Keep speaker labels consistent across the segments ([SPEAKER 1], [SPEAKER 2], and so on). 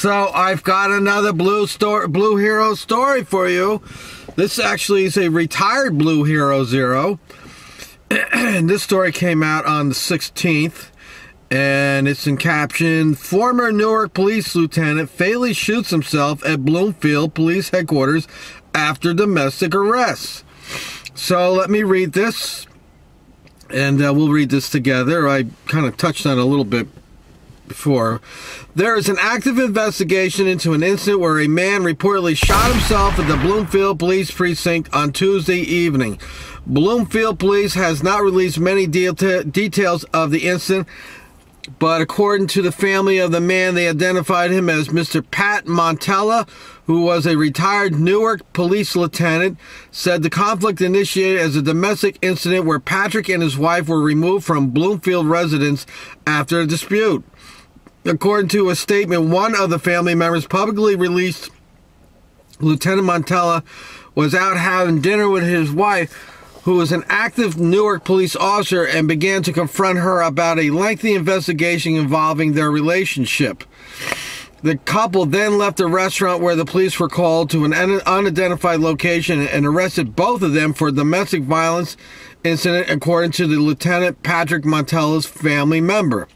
[SPEAKER 1] So I've got another blue hero story for you. This actually is a retired blue hero zero. And this story came out on the 16th. And it's in caption, former Newark police lieutenant fatally shoots himself at Bloomfield Police Headquarters after domestic arrest. So let me read this, and we'll read this together. I kind of touched on it a little bit before. There is an active investigation into an incident where a man reportedly shot himself at the Bloomfield Police Precinct on Tuesday evening. Bloomfield Police has not released many details of the incident, but according to the family of the man, they identified him as Mr. Pat Montella, who was a retired Newark police lieutenant, said the conflict initiated as a domestic incident where Patrick and his wife were removed from Bloomfield residence after a dispute. According to a statement, one of the family members publicly released Lieutenant Montella was out having dinner with his wife, who was an active Newark police officer, and began to confront her about a lengthy investigation involving their relationship. The couple then left the restaurant where the police were called to an unidentified location and arrested both of them for a domestic violence incident, according to the Lieutenant Patrick Montella's family member.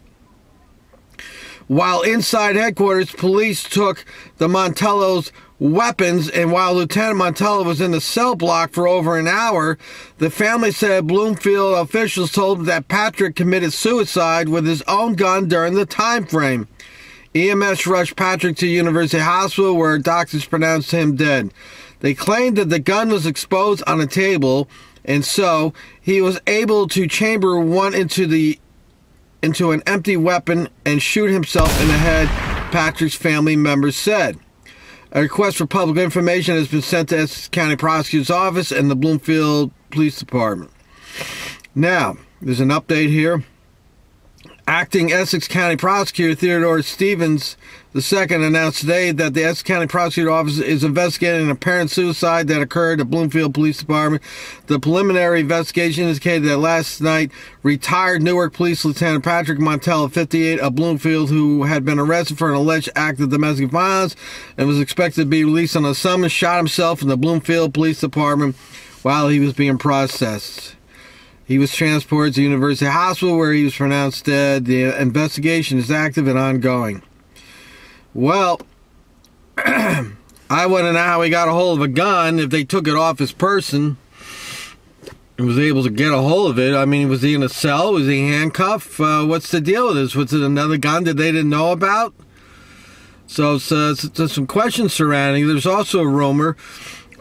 [SPEAKER 1] While inside headquarters, police took the Montellos' weapons, and while Lieutenant Montella was in the cell block for over an hour, the family said Bloomfield officials told them that Patrick committed suicide with his own gun during the time frame. EMS rushed Patrick to University Hospital, where doctors pronounced him dead. They claimed that the gun was exposed on a table, and so he was able to chamber one into an empty weapon and shoot himself in the head, Patrick's family members said. A request for public information has been sent to Essex County Prosecutor's Office and the Bloomfield Police Department. Now, there's an update here. Acting Essex County Prosecutor Theodore Stevens II announced today that the Essex County Prosecutor's Office is investigating an apparent suicide that occurred at Bloomfield Police Department. The preliminary investigation indicated that last night, retired Newark Police Lieutenant Patrick Montella, 58, of Bloomfield, who had been arrested for an alleged act of domestic violence and was expected to be released on a summons, shot himself in the Bloomfield Police Department while he was being processed. He was transported to University Hospital, where he was pronounced dead. The investigation is active and ongoing. Well, I want to know how he got a hold of a gun, if they took it off his person and was able to get a hold of it. I mean, was he in a cell? Was he handcuffed? What's the deal with this? Was it another gun that they didn't know about? So there's some questions surrounding. There's also a rumor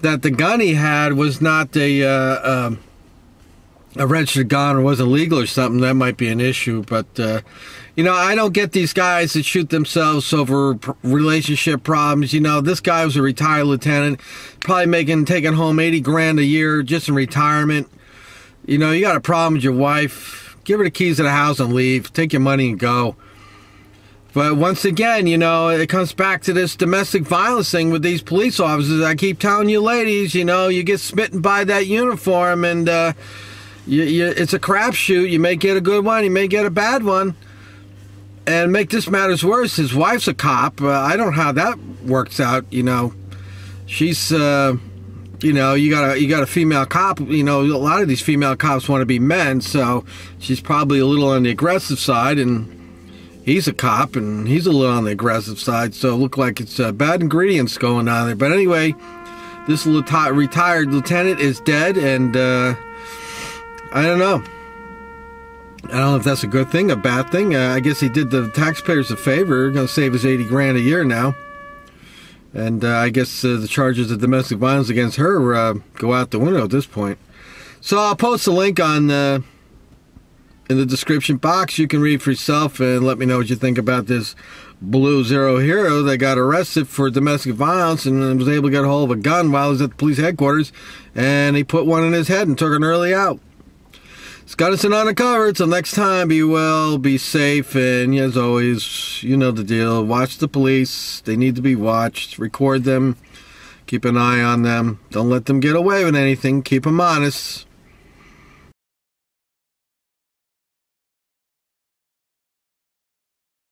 [SPEAKER 1] that the gun he had was not a registered gun or wasn't legal or something. That might be an issue. But, you know, I don't get these guys that shoot themselves over relationship problems. You know, this guy was a retired lieutenant, probably taking home 80 grand a year just in retirement. You know, you got a problem with your wife, give her the keys to the house and leave. Take your money and go. But once again, you know, it comes back to this domestic violence thing with these police officers. I keep telling you ladies, you know, you get smitten by that uniform, and it's a crapshoot. You may get a good one, you may get a bad one. And make this matters worse, his wife's a cop. I don't know how that works out. You know, she's, you know, you got a female cop. You know, a lot of these female cops want to be men, so she's probably a little on the aggressive side, and he's a cop, and he's a little on the aggressive side. So it looked like it's bad ingredients going on there. But anyway, this retired lieutenant is dead, and I don't know. I don't know if that's a good thing, a bad thing. I guess he did the taxpayers a favor. Going to save us 80 grand a year now. And I guess the charges of domestic violence against her go out the window at this point. So I'll post a link on in the description box. You can read for yourself and let me know what you think about this blue zero hero that got arrested for domestic violence and was able to get a hold of a gun while he was at the police headquarters. And he put one in his head and took an early out. Scotterson on the cover. Till next time, be well, be safe, and as always, you know the deal. Watch the police. They need to be watched. Record them. Keep an eye on them. Don't let them get away with anything. Keep them honest.